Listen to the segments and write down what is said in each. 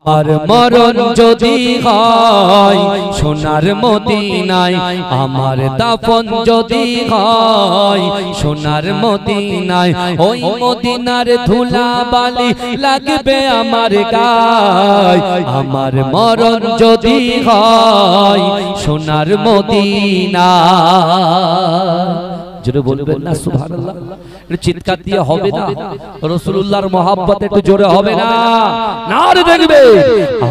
আমার মরণ যদি হয় সোনার মদিনায়, আমার দাফন যদি হয় সোনার মদিনায়, ওই মদিনার ধুলা বালি লাগবে আমার গায়। আমার মরণ যদি হয় সোনার মদিনায়। জোরে বলবেন না সুবহানাল্লাহ? একটু চিৎকার দিয়ে হবে না? রাসূলুল্লাহর মহব্বত একটু জোরে হবে না? নারে দেখবে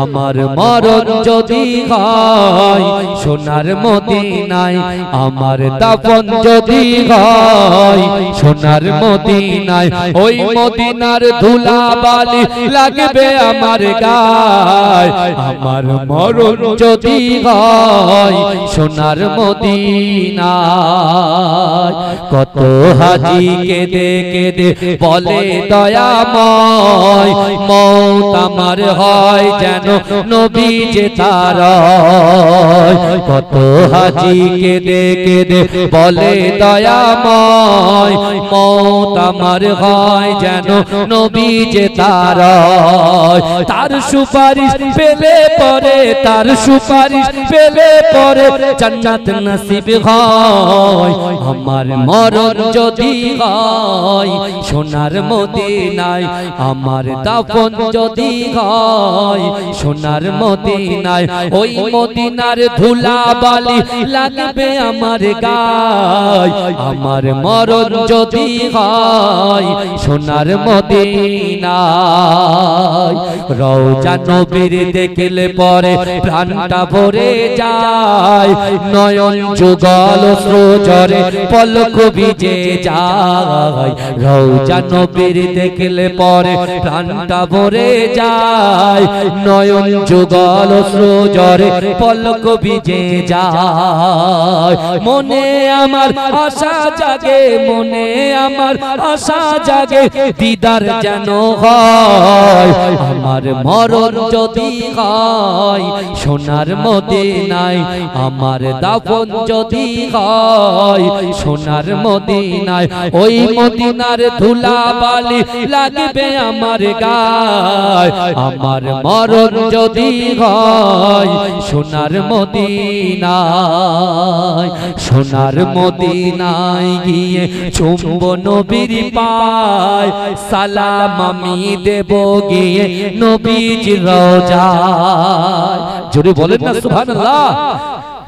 আমার মরণ যদি হয় সোনার মদিনায়, আমার দাফন যদি হয় সোনার মদিনায়, ওই মদিনার ধুলা বালি লাগবে আমার গায়। আমার মরণ যদি হয় সোনার মদিনায়। কত হাজি কেঁদে কেঁদে বলে দয়াময়, মওত আমার হয় যেন নবী যে তার। কত হাজি কেঁদে কেঁদে বলে দয়াময়, মওত আমার হয় যেন নবী যে তার। তার সুপারিশ পেলে পরে, তার সুপারিশ পেলে পরে জান্নাত নসিব হয়। আমার মরণ যদি হয় সোনার মদিনায়, আমার দাফন যদি হয় সোনার মদিনায়, ওই মদিনার ধুলা বালি লাগবে আমার গায়। আমার মরণ যদি হয় সোনার মদিনায়। রওজা নবীর দেখলে পরে প্রাণটা ভরে যায়, নয়ন যুগল অশ্রুজরে পলক ভিজে যায়। রওজা নবীর দেখলে পরে প্রাণটা ভরে যায়, নয়ন যুগল অশ্রুজরে পলক ভিজে যায়। মনে আমার আশা জাগে, মনে আমার আশা জাগে, দিদার যেন হয়। আমার মরণ যদি হয় সোনার মদিনায়, আমার দাফন যদি হয় সোনার মদিনায়, ওই মদিনার ধুলা বালি লাগবে আমার গায়। আমার মরণ যদি হয় সোনার মদিনায়। সোনার মদিনায় গিয়ে চুম্ব নবীর পায়, সালাম আমি দেব গিয়ে নবীজির রওজায়। জোরে বলেন না সুবহানাল্লাহ?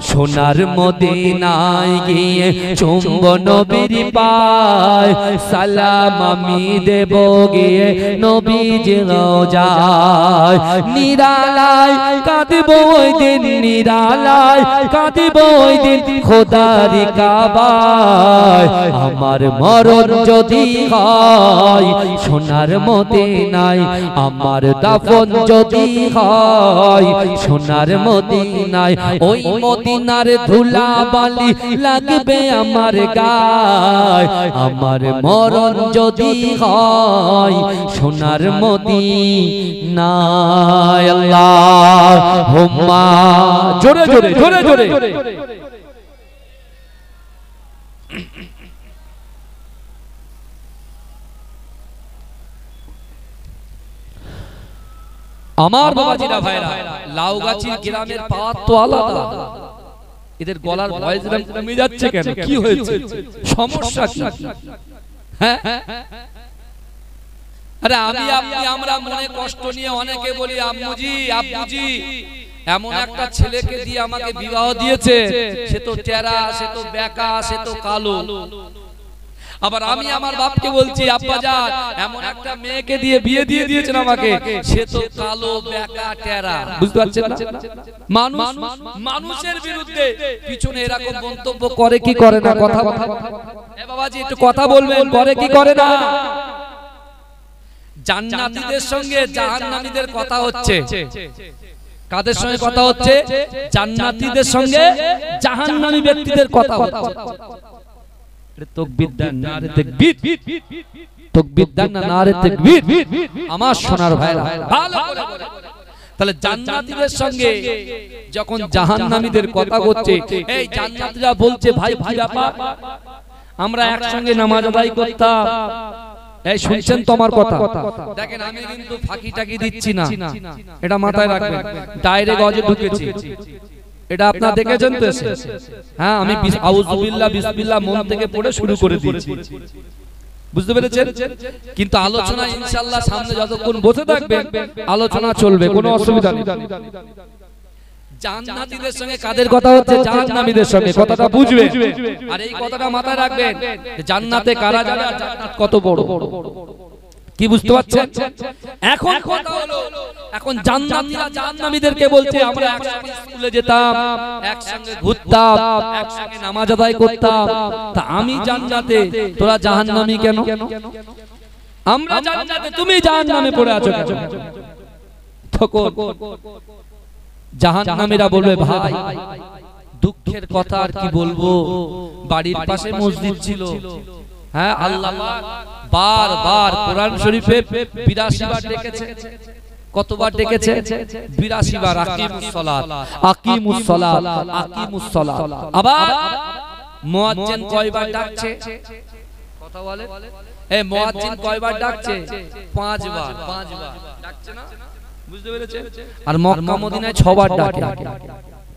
সোনার মদিনায় গিয়ে চুম্ব নবীর পায়, সালাম আমি দেব গিয়ে নবীজির রওজায়। নিরালায় কাঁদব ওই দিন, নিরালায় কাঁদব ওই দিন খোদার কাবায়। আমার মরণ যদি হয় সোনার মদিনায়, আমার দাফন যদি হয় সোনার মদিনায়, ওই মদিনার ধুলা বালি লাগবে আমার গায়। আমার মরণ যদি হয় সোনার মদিনায়। আল্লাহুম্মা জোরে জোরে জোরে জোরে। আমার বাবাজিরা ভাইরা, লাউগাছির গ্রামের পাওয়ার তো আলাদা। এদের গলার ভয়েস কমে যাচ্ছে কেন? কি হয়েছে? সমস্যা কি? হ্যাঁ, আরে আমি আপনি আমরা মনে কষ্ট নিয়ে অনেকে বলি আম্মুজি আব্বুজি এমন একটা ছেলেকে দিয়ে আমাকে বিবাহ দিয়েছে, সে তো টেরা, সে তো বেকা, সে তো কালো। আবার আমি আমার বাপকে বলছি আব্বাজান এমন একটা মেয়েকে দিয়ে বিয়ে দিয়ে দিয়েছেন আমাকে, সে তো কালো বেকা টেরা। বুঝতে পারছেন না? মানুষ মানুষের বিরুদ্ধে পিছনে এরকম মন্তব্য করে কি করে না? কথা এ বাবাজি একটু কথা বলবেন, করে কি করে না? জান্নাতীদের সঙ্গে জাহান্নামীদের কথা হচ্ছে। কাদের সঙ্গে কথা হচ্ছে? জান্নাতীদের সঙ্গে জাহান্নামী ব্যক্তিদের কথা হচ্ছে। তাকবীর দেন, নারে তাকবীর, তাকবীর দেন না, নারে তাকবীর। আমার সোনার ভাইরা ভালো করে বলে, তাহলে জান্নাতীদের সঙ্গে যখন জাহান্নামীদের কথা হচ্ছে, এই জান্নাতীরা বলছে ভাই ভাই ব্যাপার, আমরা একসঙ্গে নামাজ আদায় করতাম, এই শুনছেন তো আমার কথা? দেখেন আমি কিন্তু ফাঁকি টাকি দিচ্ছি না, এটা মাথায় রাখবেন। ডাইরেক্ট অজে ঢুকেছি, এটা আপনারা দেখেছেন তো? হ্যাঁ, আমি আউযুবিল্লাহ বিসমিল্লাহ মন থেকে পড়ে শুরু করে দিয়েছি, বুঝতে পেরেছেন? কিন্তু আলোচনা ইনশাআল্লাহ সামনে যতক্ষণ বসে থাকবেন আলোচনা চলবে, কোনো অসুবিধা নেই। জান্নাতীদের সঙ্গে কাদের কথা হচ্ছে? জাহান্নামীদের সঙ্গে। কথাটা বুঝবেন আর এই কথাটা মাথায় রাখবেন, জান্নাতে কারা যাবে আর জান্নাত কত বড়। কি বুঝতে পারছেন? এখন কথা হলো, এখন জান্নাতীরা জাহান্নামীদেরকে বলছে আমরা একসঙ্গে স্কুলে যেতাম, একসঙ্গে ঘুরতাম, একসঙ্গে নামাজ আদায় করতাম, তা আমি জান্নাতে তোরা জাহান্নামী কেন? আমরা জান্নাতে তুমি জাহান্নামে পড়ে আছো কেন? তখন জাহান্নামীরা বলবে ভাই দুঃখের কথা আর কি বলবো, বাড়ির পাশে মসজিদ ছিল, হ্যাঁ আল্লাহ বারবার কোরআন শরীফে 82 বার ডেকেছে। কতবার ডেকেছে? 82 বার। আকিমুস সালাত, আকিমুস সালাত, আকিমুস সালাত। আবার মুয়াজ্জিন কয়বার ডাকছে? কথা বলে এই মুয়াজ্জিন কয়বার ডাকছে? 5 বার। 5 বার ডাকছে না, বুঝতে পেরেছে? আর মক্কা মদিনায় 6 বার ডাকে,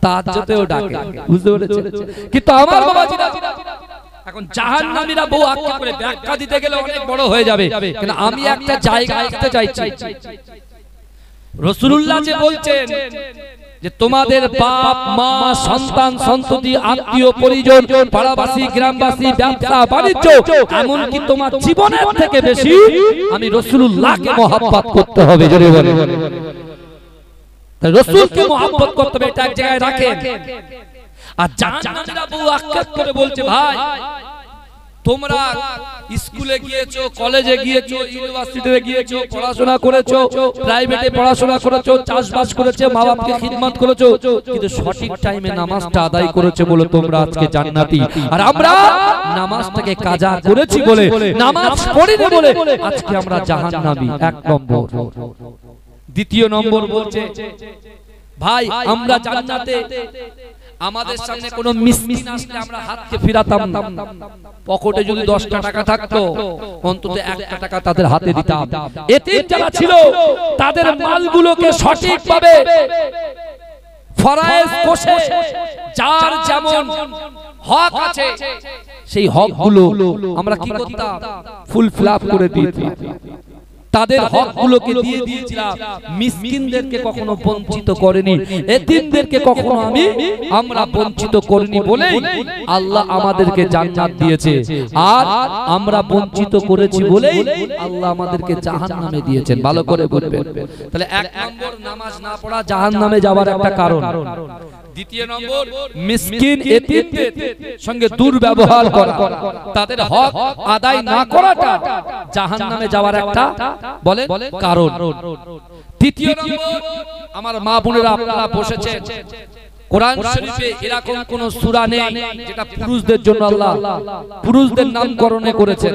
তাহাজ্জুদেও ডাকে, বুঝতে পেরেছে? কিন্তু আমার বাবাজিরা এখন জাহান্নামীরা বহু আখ্যা করে ব্যাখ্যা দিতে গেলে অনেক বড় হয়ে যাবে, কিন্তু আমি একটা জায়গা আসতে চাইছি। রাসূলুল্লাহ যে বলছেন যে তোমাদের বাপ মা সন্তান সন্ততি আত্মীয় পরিজন পাড়াবাসী গ্রামবাসী ব্যবসা বাণিজ্য এমনকি তোমার জীবনের থেকে বেশি আমি রাসূলুল্লাহকে মহব্বত করতে হবে। জোরে বলে রাসূলকে মহব্বত করতে হবে, এটা এক জায়গায় রাখেন। আর জাহান্নামীরা বহু আখ্যাত করে বলছে ভাই তোমরা স্কুলে গিয়েছো, কলেজে গিয়েছো, ইউনিভার্সিটিতে গিয়েছো, পড়াশোনা করেছো, প্রাইভেটে পড়াশোনা করেছো, চাষবাস করেছো, মা বাপকে খিদমত করেছো, কিন্তু সঠিক টাইমে নামাজটা আদায় করেছো বলে তোমরা আজকে জান্নাতি, আর আমরা নামাজটাকে কাজা করেছি বলে, নামাজ পড়িনি বলে আজকে আমরা জাহান্নামী। এক নম্বর। দ্বিতীয় নম্বর বলছে ভাই আমরা জান্নাতে আমাদের সামনে কোনো মিসকিন আসলে আমরা হাতকে ফিরাতাম না, পকেটে যদি 10টা টাকা থাকতো অন্তত 1টা টাকা তাদের হাতে দিতাম। এতিম যারা ছিল তাদের মালগুলোকে সঠিকভাবে ফরায়েজ কোষে যার যেমন হক আছে সেই হকগুলো আমরা কি করতাম? ফুলফিল আপ করে দিতাম, তাদের হকগুলোকে দিয়ে দিয়েছিলাম। মিসকিনদেরকে কখনো বঞ্চিত করেনি, এতিমদেরকে কখনো আমরা বঞ্চিত করিনি বলেই আল্লাহ আমাদেরকে জান্নাত দিয়েছে, আর আমরা বঞ্চিত করেছি বলেই আল্লাহ আমাদেরকে জাহান্নামে দিয়েছেন। ভালো করে বুঝবেন। তাহলে 1 নম্বর নামাজ না পড়া জাহান্নামে যাওয়ার একটা কারণ। দ্বিতীয় নম্বর মিসকিন এতিমদের সঙ্গে দুর্ব্যবহার করা, তাদের হক আদায় না করাটা জাহান্নামে যাওয়ার একটা বলে কারণ। তৃতীয় নম্বর আমার মা বোনেরা আপনারা বসেছেন, কোরআন শরীফে এরকম কোন সূরা নেই যেটা পুরুষদের জন্য আল্লাহ পুরুষদের নামকরণে করেছেন।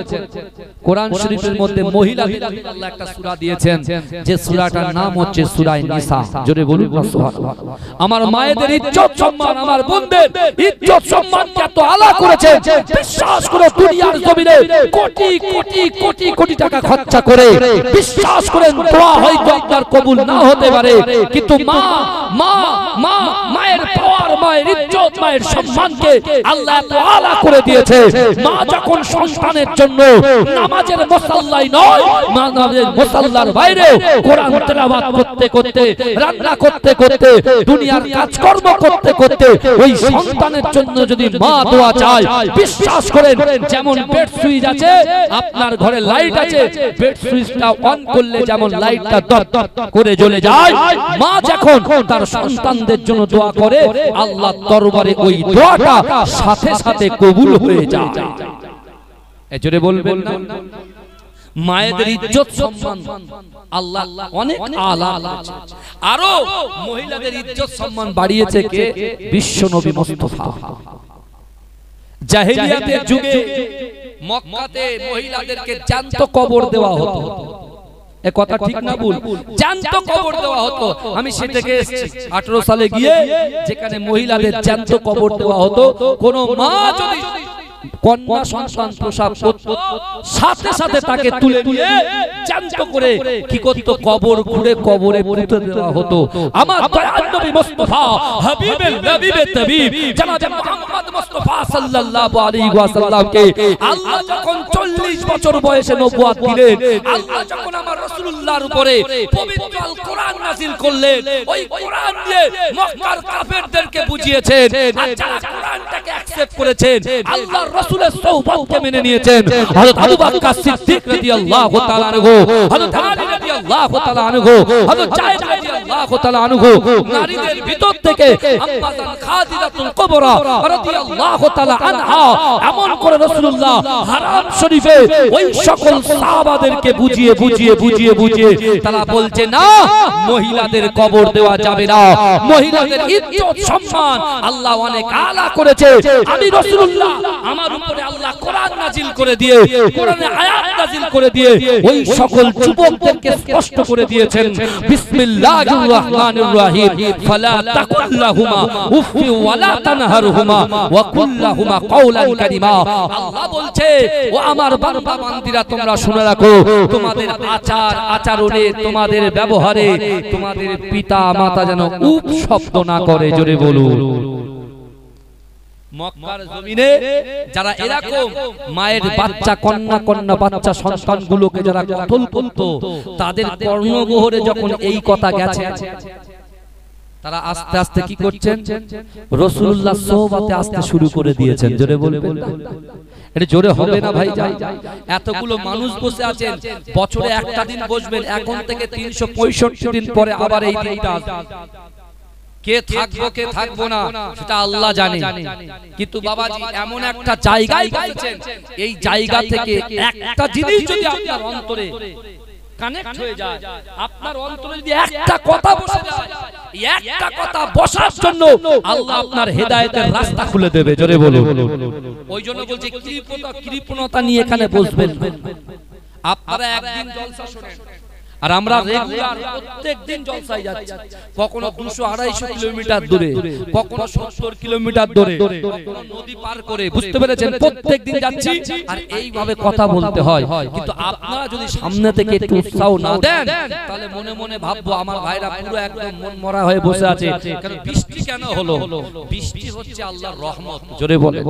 কোরআন শরীফের মধ্যে মহিলাদের জন্য আল্লাহ একটা সূরা দিয়েছেন, যে সূরাটার নাম হচ্ছে সূরা নিসা। জোরে বলুন সুবহানাল্লাহ। আমার মায়েদের ইজ্জত সম্মান, আমার বোনদের ইজ্জত সম্মানকে এত আলা করেছেন, বিশ্বাস করে দুনিয়ার জমিনে কোটি কোটি কোটি কোটি টাকা খরচা করে বিশ্বাস করেন দোয়া হয়তো আপনার কবুল না হতে পারে, কিন্তু মা মা মা মায়ের পাওয়ার, মায়ের ইজ্জত, মায়ের সম্মানকে আল্লাহ এত আলা করে দিয়েছে। মা যখন সন্তানের জন্য নামাজের মুসাল্লাই নয়, নামাজের মুসাল্লার বাইরে কোরআন তেলাওয়াত করতে করতে, রান্না করতে করতে, দুনিয়ার কাজকর্ম করতে করতে ওই সন্তানের জন্য যদি মা দোয়া চায়, বিশ্বাস করেন যেমন বেড সুইচ আছে, আপনার ঘরে লাইট আছে, বেড সুইচটা অন করলে যেমন লাইটটা দপ দপ করে জ্বলে যায়, মা যখন তার সন্তানদের জন্য দোয়া করে আল্লাহর দরবারে ওই দোয়াটা সাথে সাথে কবুল হয়ে যায়। এজন্য বলবেন না মায়েদের ইজ্জত সম্মান আল্লাহ অনেক আলা করেছে। আরো মহিলাদের ইজ্জত সম্মান বাড়িয়েছে কে? বিশ্ব নবী মুস্তাফা। জাহেলিয়াতের যুগে মক্কাতে মহিলাদেরকে জ্যান্ত কবর দেওয়া হতো। এ কথা ঠিক না ভুল? জ্যান্ত কবর দেওয়া হতো। আমি সেটাকে এসেছি 18 সালে গিয়ে, যেখানে মহিলাদের জ্যান্ত কবর দেওয়া হতো। কোন মা যদি কন্যা সন্তান প্রসব করত, সাথে সাথে তাকে তুলে নিয়ে জ্যান্ত করে কি করত, কবর খুঁড়ে কবরে পুঁতে দেওয়া হতো। আমার দয়াল নবী মুস্তাফা হাবিবের নবীবে তাবিব জনাব মুহাম্মদ মুস্তাফা সাল্লাল্লাহু আলাইহি ওয়াসাল্লামকে আল্লাহ যখন 40 বছর বয়সে নবুয়ত দিলেন, আল্লাহ যখন আমার রাসূলুল্লাহর উপরে পবিত্র আল কোরআন নাযিল করলেন, ওই কোরআন দিয়ে মক্কার কাফেরদেরকে বুঝিয়েছেন, আর যারা কোরআনটাকে অ্যাকসেপ্ট করেছেন, আল্লাহর রাসূলের সওবতকে মেনে নিয়েছেন, হযরত আবু বকর সিদ্দিক রাদিয়াল্লাহু তাআলা আনহু, হযরত আলী রাদিয়াল্লাহু তাআলা আনহু, হযরত জায়েদ রাদিয়াল্লাহু তাআলা আনহু, নারীদের ভিতর থেকে আম্মা জান খাদিজাতুল কুবরা রাদিয়াল্লাহু তাআলা আনহা, এমন করে রাসূলুল্লাহ হারাম শরীফে ওই সকল সাহাবাদেরকে বুঝিয়ে তারা বলছে না, মহিলাদের কবর দেওয়া যাবে না, মহিলাদের ইজ্জত সম্মান আল্লাহ অনেক আলা করেছে। আমি রাসূলুল্লাহ আমার উপরে আল্লাহ কোরআন নাযিল করে দিয়ে, কোরআনে আয়াত নাযিল করে দিয়ে ওই সকল যুবকদেরকে স্পষ্ট করে দিয়েছেন, বিসমিল্লাহির রহমানির রহিম, ফালা তাকুল্লাহুমা উফি ওয়ালা তানহারহুমা ওয়া কুল্লাহুমা কাওলান কারীমা। আল্লাহ বলছে, ও আমার বান্দা বান্দীরা, তোমরা শুনে রাখো, তোমাদের আচার আচরণে, তোমাদের ব্যবহারে তোমাদের পিতা মাতা যেন উপ শব্দ না করে। জোরে বলুন। মক্কার জমিনে যারা এরকম মায়ের বাচ্চা, কন্যা বাচ্চা সন্তানগুলোকে যারা কতল করত, তাদের কর্ণগহরে যখন এই কথা গেছে, তারা আস্তে আস্তে কি করছেন, রাসূলুল্লাহ সোহবতে আসতে শুরু করে দিয়েছেন। জোরে বলবেন না? এটা জোরে হবে না ভাই? যাই, এতগুলো মানুষ বসে আছেন, বছরে একটা দিন বসবেন, এখন থেকে 365 দিন পরে আবার এই দিনটা আসবে। কে থাকবো কে থাকবো না সেটা আল্লাহ জানে, কিন্তু বাবাজি এমন একটা জায়গায় বসেছেন, এই জায়গা থেকে একটা জিনিস যদি আপনার অন্তরে কানেক্ট হয়ে যায়, আপনার অন্তরে যদি একটা কথা বসে যায়, একটা কথা বসার জন্য আল্লাহ আপনার হেদায়েতের রাস্তা খুলে দেবে। জোরে বলুন। ওই জন্য বলছি, কৃপণতা নিয়ে এখানে বসবেন। আপনারা একদিন জলসা শুনেন, আর আমরা রেগুলার প্রত্যেকদিন জলসায় যাচ্ছি, কখনো 200-250 কিলোমিটার দূরে, কখনো 70 কিলোমিটার দূরে, কখনো নদী পার করে, বুঝতে পেরেছেন? প্রত্যেকদিন যাচ্ছি, আর এইভাবে কথা বলতে হয়। কিন্তু আপনারা যদি সামনে থেকে একটু উৎসাহ না দেন, তাহলে মনে মনে ভাববো আমার ভাইরা পুরো একদম মন মরা হয়ে বসে আছে। কারণ বৃষ্টি কেন হলো? বৃষ্টি হচ্ছে আল্লাহর রহমত। জোরে বলে,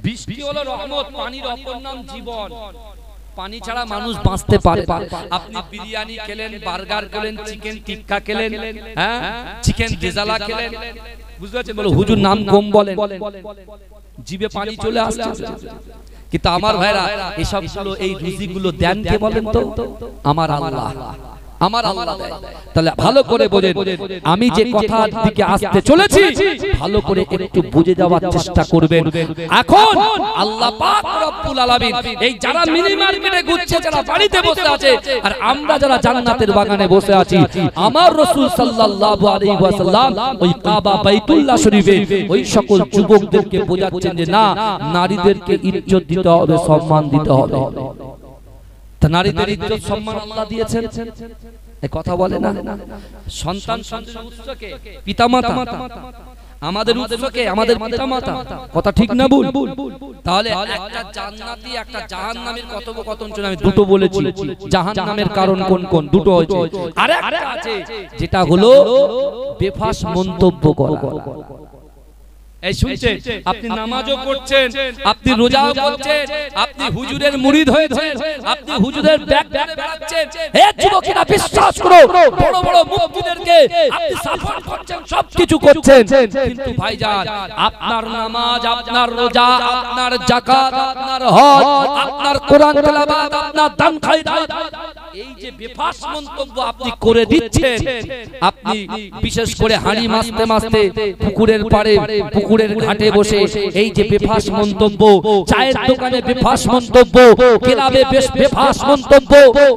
বৃষ্টি হলো রহমত। পানির অপর নাম জীবন। পানি ছাড়া মানুষ বাঁচতে পারে। আপনি বিরিয়ানি খেলেন, বার্গার খেলেন, চিকেন টিক্কা খেলেন, হ্যাঁ, চিকেন রেজালা খেলেন, বুঝতে পারছেন? বলো হুজুর নাম কম বলেন, জিভে পানি চলে আসছে। কিন্তু আমার ভাইরা, এসব গুলো, এই রুজিগুলো দেন কে বলেন তো? আমার আল্লাহ। আমার আল্লাহ দেয়। তাহলে ভালো করে বোঝেন, আমি যে কথার দিকে আসতে চলেছি, ভালো করে একটু বুঝে যাওয়ার চেষ্টা করবেন। এখন আল্লাহ পাক রব্বুল আলামিন, এই যারা মিনি মার্কেটে ঘুরছে, যারা বাড়িতে বসে আছে, আর আমরা যারা জান্নাতের বাগানে বসে আছি, আমার রাসূল সাল্লাল্লাহু আলাইহি ওয়াসাল্লাম ওই কাবা বাইতুল্লাহ শরীফে ওই সকল যুবকদেরকে বোঝাচ্ছেন যে না, নারীদেরকে ইজ্জত দিতে হবে, সম্মান দিতে হবে। নারীদের ইজ্জত সম্মান আল্লাহ দিয়েছেন, এই কথা বলে না? সন্তান সন্তানের উৎসকে পিতামাতা, আমাদের উৎসকে আমাদের পিতামাতা, কথা ঠিক না ভুল? তাহলে একটা জান্নাতি একটা জাহান্নামীর কথোপকথন শুনে আমি দুটো বলেছি। জাহান্নামের কারণ কোন কোন? দুটো হয়েছে। আর একটা আছে যেটা হলো বেফাস মন্তব্য করা। এই শুনছেন, আপনি নামাজও পড়ছেন, আপনি রোজাও করছেন, আপনি হুজুরের মুরিদ হয়েছেন, আপনি হুজুরের ব্যাগ ধরে বেড়াচ্ছেন, হে যুবকেরা বিশ্বাস করো, বড় বড় মুফতিদেরকে আপনি সাপোর্ট করছেন, সবকিছু করছেন, কিন্তু ভাইজান আপনার নামাজ, আপনার রোজা, আপনার যাকাত, আপনার হজ, আপনার কোরআন তেলাওয়াত, আপনার দান খায়রাত, এই যে বেফাস মন্তব্য আপনি করে দিচ্ছেন, আপনি বিশেষ করে হাঁড়ি মাছতে মাছতে পুকুরের পাড়ে, পুকুরের ঘাটে বসে এই যে বেফাস মন্তব্য, চায়ের দোকানে বেফাস মন্তব্য, ক্লাবে বেফাস মন্তব্য,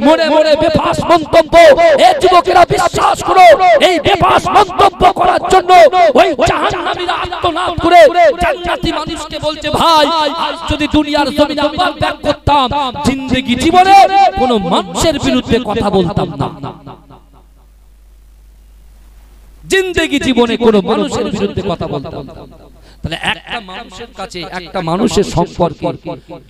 মোড়ে মোড়ে বেফাস মন্তব্য, এই যুবকেরা বিশ্বাস করো, এই বেফাস মন্তব্য করার জন্য ওই জাহান্নামীরা আত্মনাদ করে জান্নাতি মানুষকে বলছে, ভাই আজ যদি দুনিয়ার জমিনে আবার ব্যাক করতাম, জিন্দেগি জীবনে কোনো মানুষের বিরুদ্ধে কথা বলতাম না, জিন্দেগি জীবনে কোনো মানুষের বিরুদ্ধে কথা বলতাম না। তাহলে একটা মানুষের কাছে একটা মানুষের সম্পর্কে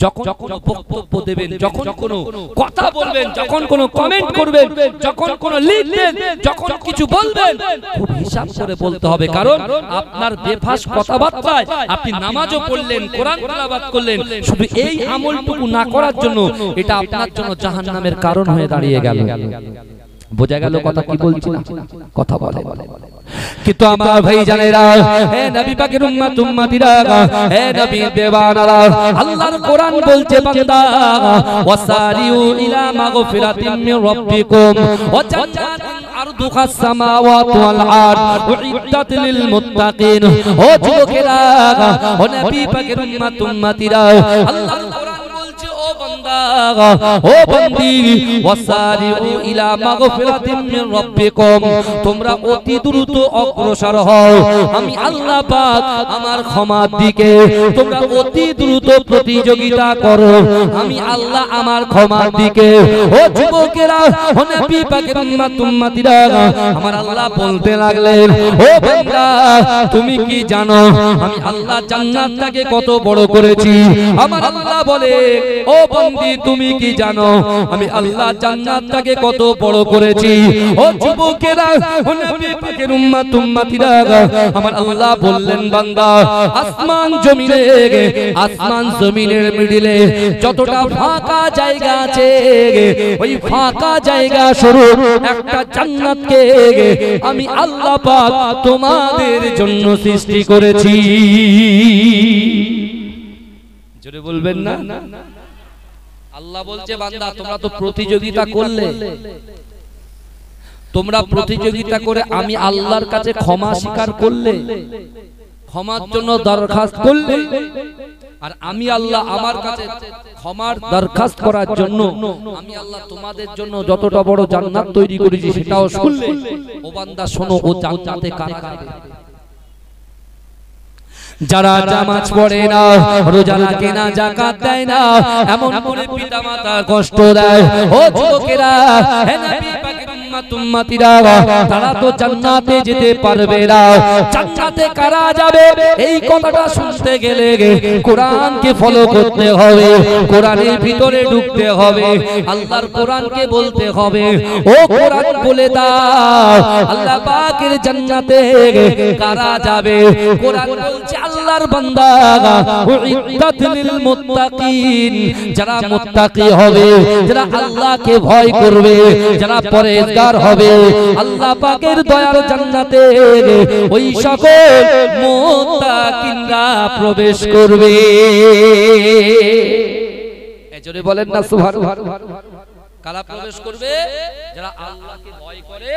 যখন কোনো বক্তব্য দেবেন, যখন কোনো কথা বলবেন, যখন কোনো কমেন্ট করবেন, যখন কোনো লিখবেন, যখন কিছু বলবেন, খুব হিসাব করে বলতে হবে। কারণ আপনার বেফাস কথাবার্তায় আপনি নামাজও পড়লেন, কোরআন তেলাওয়াত করলেন, শুধু এই আমলটুকু না করার জন্য এটা আপনার জন্য জাহান্নামের কারণ হয়ে দাঁড়িয়ে গেল। বোঝা গেল কথা কি বলছি না? কথা বলে কিন্তু আমার ভাই জানেরা, হে নবী পাকের উম্মত উম্মতিরা, হে নবী দেওয়ানারা, আল্লাহর কোরআন বলছে বান্দা ওয়াসারিউ ইলা মাগফিরাতিম মির রাব্বিকুম ওয়া জান্নাতিন আরদুহাস সামাওয়াতু ওয়াল আরদ উইদ্দাত লিল মুত্তাকিন। ও যুবকেরা, ও নবী পাকের উম্মত উম্মতিরা, আল্লাহর কোরআন বলছে ও বান্দা, ও বান্দি, ওয়াসারিউ ইলা মাগফিরাতিম মির রাব্বিকুম, তোমরা অতি দ্রুত অগ্রসর হও আমি আল্লাহ পাক আমার ক্ষমার দিকে। তোমরা অতি দ্রুত প্রতিযোগিতা করো আমি আল্লাহ আমার ক্ষমার দিকে। ও যুবকেরা, ও নবী পাকের উম্মত উম্মতিরা, আমার আল্লাহ বলতে লাগলেন, ও বান্দা তুমি কি জানো আমি আল্লাহ জান্নাতটাকে কত বড় করেছি? আমার আল্লাহ বলে, ও বন্দি তুমি কি জানো আমি আল্লাহ জান্নাতটাকে কত বড় করেছি? ও যুবকেরা, ও নবী পাকের উম্মত উম্মতিরা, আমার আল্লাহ বললেন বান্দা আসমান জমিনের মিডিলে যতটা ফাঁকা জায়গা আছে, ওই ফাঁকা জায়গা স্বরূপ একটা জান্নাতকে আমি আল্লাহ পাক তোমাদের জন্য সৃষ্টি করেছি। জোরে বলবেন না? আল্লাহ বলছে বান্দা তোমরা তো প্রতিযোগিতা করলে, তোমরা প্রতিযোগিতা করে আমি আল্লাহর কাছে ক্ষমা স্বীকার করলে, ক্ষমার জন্য দরখাস্ত করলে, আর আমি আল্লাহ আমার কাছে ক্ষমার দরখাস্ত করার জন্য আমি আল্লাহ তোমাদের জন্য যতটা বড় জান্নাত তৈরি করেছি সেটাও শুনলে। ও বান্দা শোনো, ও জান্নাতে কারা যাবে? যারা নামাজ পড়ে না, রোজা রাখে না, যাকাত দেয় না, এমন করে পিতামাতা কষ্ট দেয়, ও যুবকেরা, হে নবী পাকের উম্মত উম্মতিরা, তারা তো জান্নাতে যেতে পারবে না। জান্নাতে কারা যাবে এই কথাটা শুনতে গেলে কোরআনকে ফলো করতে হবে, কোরআনের ভিতরে ঢুকতে হবে, আল্লাহর কোরআনকে বলতে হবে। ও কোরআন বলে দাও আল্লাহ পাকের জান্নাতে কারা যাবে? কোরআন বলছে আল্লাহর বান্দা উইদ্দাত লিল মুত্তাকিন, যারা মুত্তাকি হবে, যারা আল্লাহকে ভয় করবে, যারা পরহেজগার হবে, আল্লাহ পাকের দয়ার জান্নাতে ওই সকল মুত্তাকিনরা প্রবেশ করবে। এজন্য বলেন না সুবহানাল্লাহ। কারা প্রবেশ করবে? যারা আল্লাহকে ভয় করে,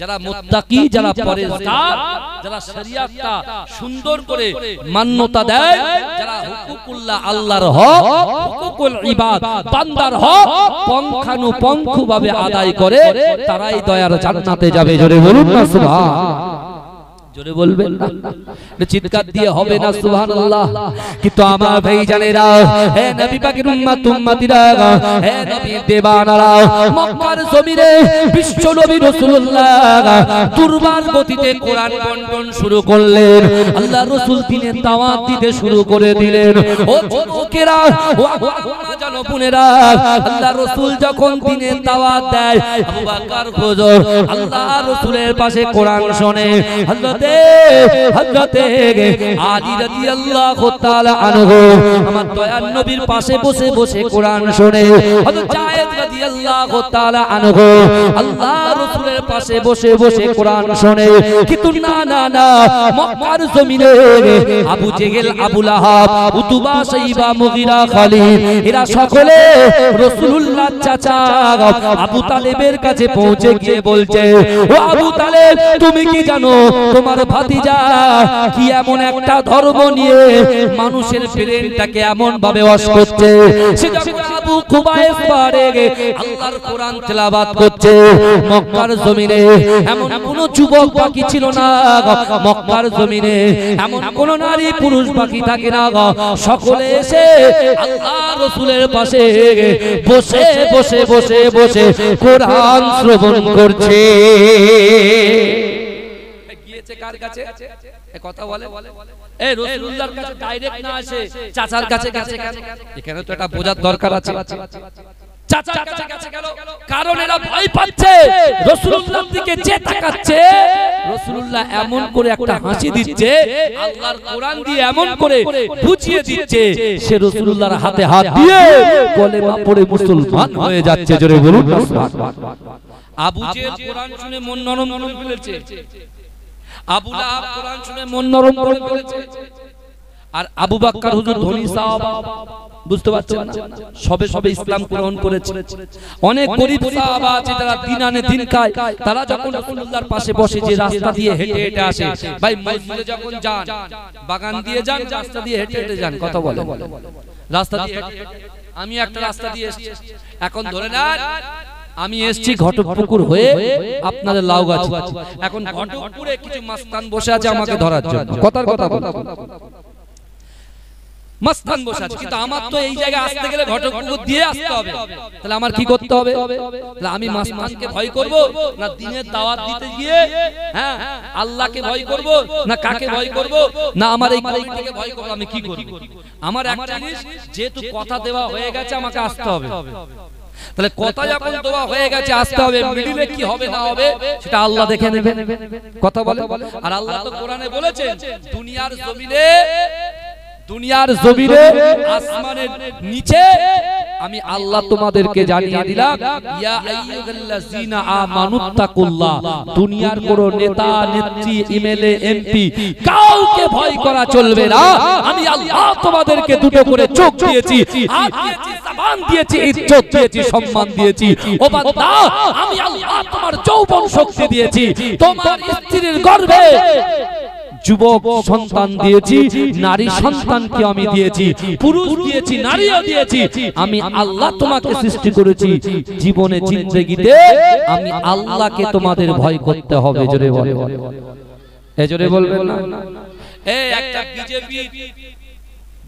যারা মুত্তাকি, যারা পরহেজগার, যারা শরীয়তটা সুন্দর করে মান্যতা দেয়, যারা হুকুকুল্লাহ আল্লাহর হক, হুকুকুল ইবাদ বান্দার হক পঙ্খানুপঙ্খভাবে আদায় করে, তারাই দয়ার জান্নাতে যাবে। জোরে বলুন না সুবহানাল্লাহ। জোরে বলবেন না? চিৎকার দিয়ে হবে না সুবহানাল্লাহ? কিন্তু আমার ভাই জানেরা, হে নবী পাকের উম্মত উম্মতিরা, হে নবী দেওয়ানারা, মক্কার জমিনে বিশ্ব নবী রাসূলুল্লাহ দুর্বার গতিতে কোরআন বন্টন শুরু করলেন। আল্লাহ রাসূল দিনের দাওয়াত দিতে শুরু করে দিলেন। ও যুবকেরা, ও জানো বোনেরা, আল্লাহ রাসূল যখন দিনের দাওয়াত দেয়, আবু বকর হুজুর আল্লাহ রাসূলের পাশে কোরআন শুনে। হযরতে আলী রাদিয়াল্লাহু তাআলা আনহু আমার দয়ার নবীর পাশে বসে বসে কোরআন শুনে। হযরত জায়েদ রাদিয়াল্লাহু তাআলা আনহু আল্লাহ রাসূলের পাশে বসে বসে কোরআন শুনে। কিন্তু না না না, মক্কার জমিনে আবু জেহেল, আবু লাহাব, উতবা, সাইবা, মুগীরা, খালিদ এরা সকলে রাসূলুল্লাহর চাচা আবু তালেবের কাছে পৌঁছে গিয়ে বলছে, ও আবু তালেব তুমি কি জানো তোমার ভাতিজা কি এমন একটা ধর্ম নিয়ে মানুষের ব্রেনটাকে এমন ভাবে ওয়াশ করছে? সে যখন আবু কুবাইস পারে আল্লাহর কোরআন তেলাওয়াত করছে, মক্কার জমিনে এমন কোন যুবক বাকি ছিল না, মক্কার জমিনে এমন কোন নারী পুরুষ বাকি থাকে না, সকলে এসে আল্লাহ রাসূলের পাশে বসে বসে বসে বসে কোরআন শ্রবণ করছে। দিয়েছে কার কাছে? এ কথা বলে এই রাসূলুল্লাহর কাছে ডাইরেক্ট না আসে চাচার কাছে গেছে কেন? এখানে তো এটা বোঝার দরকার আছে। চাচার কাছে গেছে কেন? কারণ এরা ভয় পাচ্ছে রাসূলুল্লাহর দিকে যে তাকাচ্ছে রাসূলুল্লাহ এমন করে একটা হাসি দিচ্ছে, আল্লাহর কোরআন দিয়ে এমন করে বুঝিয়ে দিচ্ছে সে রাসূলুল্লাহর হাতে হাত দিয়ে কলেমা পড়ে মুসলমান হয়ে যাচ্ছে। জোরে বলুন সুবহানাল্লাহ। আবু জেহেল কোরআন শুনে মন নরম করে ফেলেছে, আবু লাহাব কোরআন শুনে মন নরম করে ফেলেছে, আর আবু বকর হুজুর ধনী সাহাবা, বুঝতে পারছেন না, সবে সবে ইসলাম গ্রহণ করেছে। অনেক গরীব সাহাবা আছে যারা দিন আনে দিন খায়, তারা যখন রাসূলুল্লাহর পাশে বসে যে রাস্তা দিয়ে হেঁটে হেঁটে আসে, ভাই মসজিদে যখন যান বাগান দিয়ে যান, রাস্তা দিয়ে হেঁটে হেঁটে যান, কথা বলে রাস্তা দিয়ে হেঁটে, আমি একটা রাস্তা দিয়ে এসেছি, এখন ধরে নেন আমি এসেছি ঘটকপুকুর হয়ে আপনাদের লাউগাছি, এখন ঘটকপুরে কিছু মাস্তান বসে আছে আমাকে ধরার জন্য, কথার কথা বলে মাস্তান বসে আছে, কিন্তু আমার তো এই জায়গায় আসতে গেলে ঘটকপুকুর দিয়ে আসতে হবে, তাহলে আমার কি করতে হবে? তাহলে আমি মাস্তানকে ভয় করব না দ্বীনের দাওয়াত দিতে গিয়ে হ্যাঁ আল্লাহকে ভয় করব না কাকে ভয় করব না আমার এই মালিককে ভয় করব? আমি কি করব? আমার একটা জিনিস, যেহেতু কথা দেওয়া হয়ে গেছে আমাকে আসতে হবে, তাহলে কথা যখন দেওয়া হয়ে গেছে আসতে হবে, মিডিলে কি হবে না হবে সেটা আল্লাহ দেখে নেবেন, কথা বলে। আর আল্লাহ তো কোরআনে বলেছেন দুনিয়ার জমিনে আসমানের নিচে আমি আল্লাহ তোমাদেরকে জানিয়ে দিলাম, ইয়া আইয়ুহাল্লাযীনা আমানুত্তাকুল্লাহ, দুনিয়ার কোন নেতা নেত্রী এমএলএ এমপি কাউকে ভয় করা চলবে না, আমি আল্লাহ তোমাদেরকে দুটো করে চোখ দিয়েছি, হাত দিয়েছি, জবান দিয়েছি, ইজ্জত দিয়েছি, সম্মান দিয়েছি। ও বান্দা, আমি আল্লাহ তোমার যৌবন শক্তি দিয়েছি, তোমার স্ত্রীর গর্ভে যুবক সন্তান দিয়েছি, নারী সন্তানকে আমি দিয়েছি, পুরুষ দিয়েছি, নারীও দিয়েছি, আমি আল্লাহ তোমাকে সৃষ্টি করেছি। জীবনে জিন্দেগিতে আমি আল্লাহকে তোমাদের ভয় করতে হবে। জোরে বলে, এ জোরে বলবেন না? এই একটা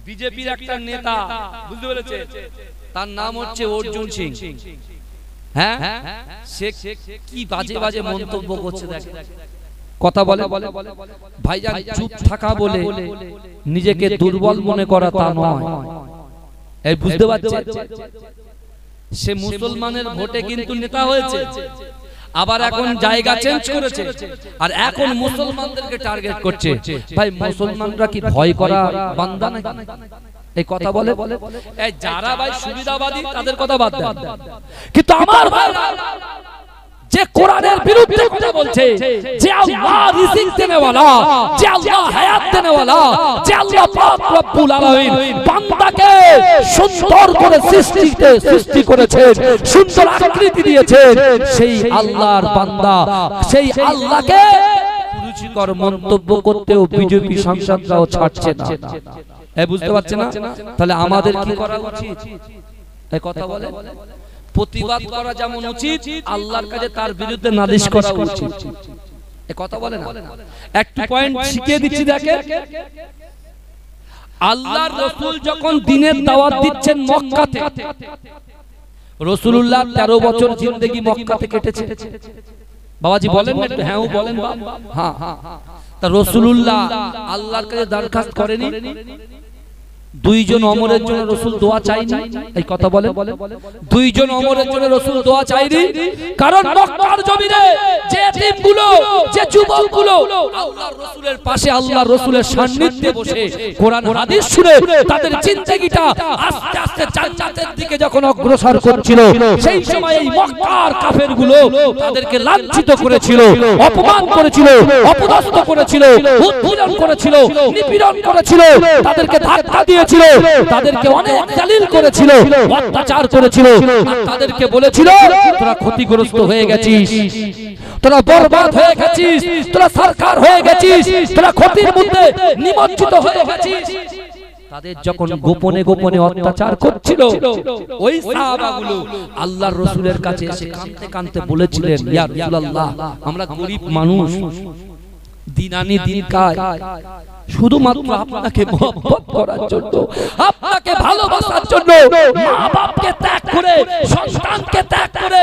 বিজেপির একটা নেতা, বুঝতে পেরেছে, তার নাম হচ্ছে অর্জুন সিং, হ্যাঁ সে কি বাজে বাজে মন্তব্য করছে দেখেন, কথা বলে। ভাইজান চুপ থাকা বলে নিজেকে দুর্বল মনে করা তা নয়, এই বুঝতে পারছে? সে মুসলমানের ভোটে কিন্তু নেতা হয়েছে, আবার এখন জায়গা চেঞ্জ করেছে, আর এখন মুসলমানদেরকে টার্গেট করছে। ভাই মুসলমানরা কি ভয় করা বান্দা নাকি? এই কথা বলে এই যারা ভাই সুবিধাবাদী তাদের কথা বাদ দেন, কিন্তু আমার ভাই যে কোরআনের বিরুদ্ধে কথা বলছে, যে আল্লাহ রিজিক দেনে ওয়ালা, যে আল্লাহ হায়াত দেনে ওয়ালা, যে আল্লাহ পাক রব্বুল আলামিন বান্দাকে সুন্দর করে সৃষ্টি করেছেন, সুন্দর আকৃতি দিয়েছেন, সেই আল্লাহর বান্দা, সেই আল্লাহকে রুচিকর মন্তব্য করতেও বিজেপি সাংসদরাও ছাড়ছে না। এই বুঝতে পারছেন না? তাহলে আমাদের কি করা উচিত? এই কথা বলে প্রতিবাদ করা যেমন উচিত, আল্লাহর কাছে তার বিরুদ্ধে নালিশ করা উচিত। এই কথা বলে না? একটু পয়েন্ট শিখিয়ে দিচ্ছি দেখেন। আল্লাহর রাসূল যখন দ্বীনের দাওয়াত দিচ্ছেন মক্কাতে, রাসূলুল্লাহ 13 বছর জিন্দেগি মক্কাতে কেটেছে। বাবাজি বলেন না একটু? হ্যাঁ বলেন বাবা। হ্যাঁ, তা রাসূলুল্লাহ আল্লাহর কাছে দরখাস্ত করেনি? দুইজন ওমরের জন্য রাসূল দোয়া চাইনি? এই কথা বলে দুইজন ওমরের জন্য রাসূল দোয়া চাইনি? কারণ মক্কার জমিনে যে এতিমগুলো, যে যুবকগুলো আল্লাহর রাসূলের পাশে, আল্লাহর রাসূলের সান্নিধ্যে বসে কোরআন হাদিস শুনে তাদের জিন্দেগিটা আস্তে আস্তে জান্নাতের দিকে যখন অগ্রসর করছিল, সেই সময় এই মক্কার কাফেরগুলো তাদেরকে লাঞ্ছিত করেছিল, অপমান করেছিল, অপদস্থ করেছিল, উৎপীড়ন করেছিল, নিপীড়ন করেছিল, তাদেরকে ধাক্কা দিয়ে তাদেরকে অনেক জালিল করেছিল, অত্যাচার করেছিল, তাদেরকে বলেছিল তোরা ক্ষতিগ্রস্ত হয়ে গেছিস, তোরা বরবাদ হয়ে গেছিস, তোরা সরকার হয়ে গেছিস, তোরা ক্ষতির মধ্যে নিমজ্জিত হয়ে গেছিস। তাদের যখন গোপনে গোপনে অত্যাচার করছিল, ওই সাহাবাগুলো আল্লাহর রাসূলের কাছে এসে কাঁদতে কাঁদতে বলেছিলেন, ইয়া রাসূলুল্লাহ, আমরা গরীব মানুষ, দিন আনি দিন খায় শুধুমাত্র আপনাকে মহব্বত করার জন্য, আপনাকে ভালোবাসার জন্য, মা বাপকে ত্যাগ করে, সন্তানকে ত্যাগ করে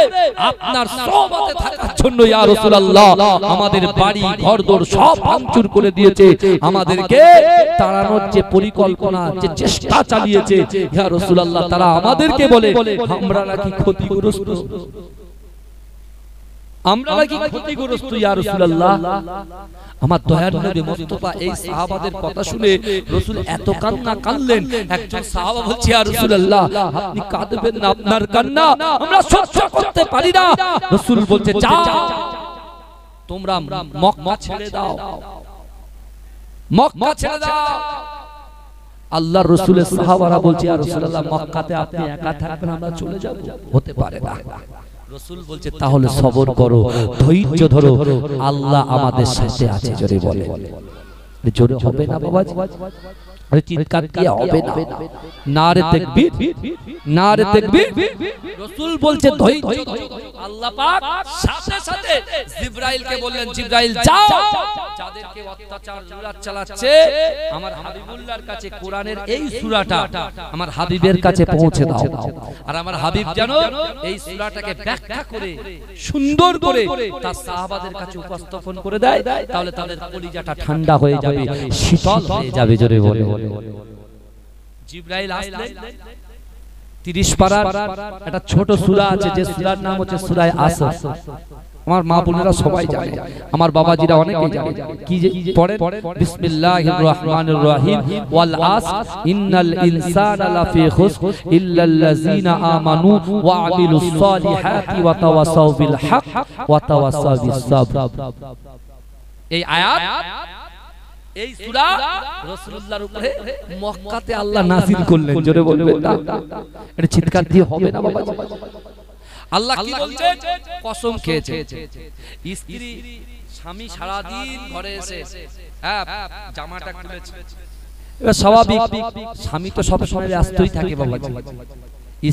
আপনার সোহবতে থাকার জন্য ইয়া রাসূলুল্লাহ আমাদের বাড়ি ঘরদোর সব ভাঙচুর করে দিয়েছে, আমাদেরকে তাড়ানোর যে পরিকল্পনা, যে চেষ্টা চালিয়েছে ইয়া রাসূলুল্লাহ, তারা আমাদেরকে বলে আমরা নাকি ক্ষতিগ্রস্ত, আমরা নাকি ক্ষতিগ্রস্ত ইয়া রাসূলুল্লাহ। আমার দয়ার নবী মুস্তাফা এই সাহাবাদের কথা শুনে রাসূল এত কান্না কাঁদলেন। একজন সাহাবা বলছে ইয়া রাসূলুল্লাহ আপনি কাঁদবেন না, আপনার কান্না আমরা সহ্য করতে পারি না। রাসূল বলছে যাও তোমরা মক্কা ছেড়ে দাও, মক্কা ছেড়ে দাও। আল্লাহর রাসূলের সাহাবারা বলছে ইয়া রাসূলুল্লাহ মক্কাতে আপনি একা থাকবেন, আমরা চলে যাব, হতে পারে না। রাসূল বলছে তাহলে সবর করো, ধৈর্য ধরো, আল্লাহ আমাদের সাথে আছে। জোরে বলে, জোরে হবে না বাবাজি, আরে চিৎকার দিয়ে হবে না, নারে তাকবীর, নারে তাকবীর। রাসূল বলছে ধৈর্য ধরো। আল্লাহ পাক সাথে সাথে জিবরাইলকে বললেন জিবরাইল যাও, যাদেরকে অত্যাচার জুলুম চালাচ্ছে আমার হাবিবুল্লাহর কাছে কোরআনের এই সূরাটা আমার হাবিবের কাছে পৌঁছে দাও। আর আমার হাবিব জানো এই সূরাটাকে ব্যাখ্যা করে সুন্দর করে তার সাহাবাদের কাছে উপস্থাপন করে দেয়, তাহলে তাদের কলিজাটা ঠান্ডা হয়ে যাবে, শীতল হয়ে যাবে। জোরে বলে, জিবরাইল আসলেন 30 পারার একটা ছোট সূরা আছে, যে সূরার নাম হচ্ছে সূরা আসর। আমার মা বোনেরা সবাই জানে, আমার বাবাজিরা অনেকেই জানে। কি পড়েন? বিসমিল্লাহির রহমানির রহিম, ওয়াল আসর ইন্নাল ইনসানা লাফি খুসর ইল্লাল্লাযিনা আমানু ওয়া আমিলুস সালিহাতি ওয়া তাওয়াসাউ বিল হক ওয়া তাওয়াসাউ বিস সাবর। এই আয়াত, এই সূরা রাসূলুল্লাহর উপরে মক্কাতে আল্লাহ নাযিল করলেন। জোরে বলবেন না, এটা চিৎকার দিয়ে হবে না বাবা। আল্লাহ কি বলছেন? কসম খেয়েছে। স্ত্রী স্বামী সারা দিন ঘরে এসে হ্যাঁ জামাটা খুলেছে, এবার স্বাভাবিক স্বামী তো সব সময় ব্যস্তই থাকে বাবা।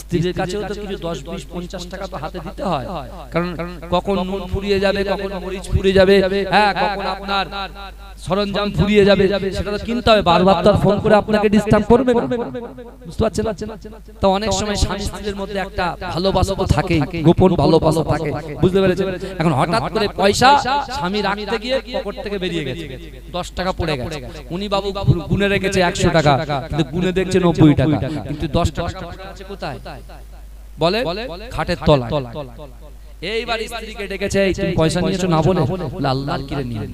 স্ত্রীর কাছেও তো কিছু 10, 20, 50 টাকা তো হাতে দিতে হয়, কারণ কখন নুন ফুরিয়ে যাবে, কখন মরিচ ফুরিয়ে যাবে, হ্যাঁ কখন আপনার সরঞ্জাম ফুরিয়ে যাবে, সেটা তো কিনতে হবে। বারবার তো ফোন করে আপনাকে ডিস্টার্ব করবে না, বুঝতে পারছেন? তো অনেক সময় স্বামী স্ত্রীর মধ্যে একটা ভালোবাসা তো থাকে, গোপন ভালোবাসা থাকে, বুঝতে পেরেছেন? এখন হঠাৎ করে পয়সা স্বামী রাখতে গিয়ে পকেট থেকে বেরিয়ে গেছে, 10 টাকা পড়ে গেছে। উনি বাবু গুনে রেখেছে 100 টাকা, কিন্তু গুনে দেখছে 90 টাকা, কিন্তু 10 টাকা আছে কোথায় বলে? খাটের তলায়। এইবার স্ত্রীকে ডেকেছে, তুমি পয়সা নিয়েছো না বলে, আল্লাহর কিরে নিয়ে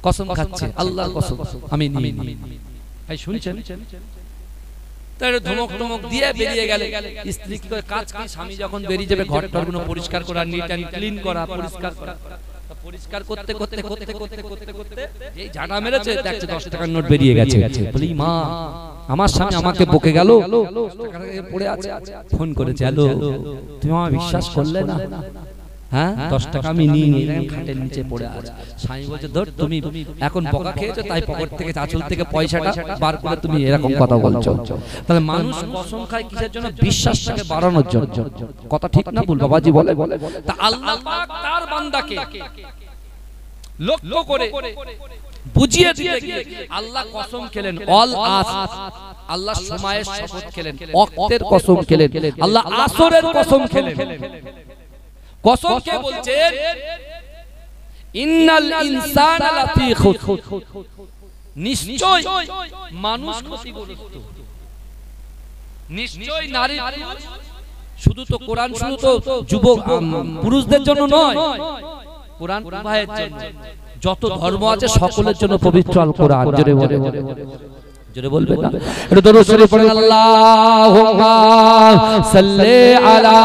কসম খাচ্ছে, আল্লাহর কসম আমি নিই। ভাই শুনছেন? তার ধমক টমক দিয়ে বেরিয়ে গেলে স্ত্রী কি করে কাজ কি, স্বামী যখন বেরিয়ে যাবে ঘরটারগুলো পরিষ্কার করা, নিট এন্ড ক্লিন করা, পরিষ্কার করা। পরিষ্কার করতে করতে করতে করতে করতে করতে এই ঝাঁটা মেরেছে, দেখছে 10 টাকার নোট বেরিয়ে গেছে। বলি মা আমার স্বামী আমাকে বকে গেল, 10 টাকা পড়ে আছে। ফোন করেছে, হ্যালো তুমি আমার বিশ্বাস করলে না, হ্যাঁ 10 টাকা আমি নিয়ে নিলাম, খাটের নিচে পড়ে আছে। স্বামী বলছে ধর তুমি এখন বকা খেয়েছো, তাই পকেট থেকে আঁচল থেকে পয়সাটা বার করে তুমি এরকম কথা বলছো। তাহলে মানুষ কসম খায় কিসের জন্য? বিশ্বাসটাকে বাড়ানোর জন্য। কথা ঠিক না ভুল বাবাজি বলে? তা আল্লাহ পাক তার বান্দাকে লক্ষ্য করে বুঝিয়ে দিতে গিয়ে আল্লাহ কসম খেলেন, অল আস, আল্লাহ সময়ের শপথ খেলেন, ওয়াক্তের কসম খেলেন, আল্লাহ আসরের কসম খেলেন। কসম কে বলছেন? ইন্নাল ইনসানা লাফি খুসর, নিশ্চয় মানুষ ক্ষতিগ্রস্ত। নিশ্চয় নারী পুরুষ, শুধু তো কোরআন শুধু তো যুবক পুরুষদের জন্য নয়, কোরআন উভয়ের জন্য। যত ধর্ম আছে সকলের জন্য পবিত্র আল কোরআন। জোরে বলে, জোরে বলবে না? এটা দরুদ শরীফ পড়েন, আল্লাহুম্মা সাল্লি আলা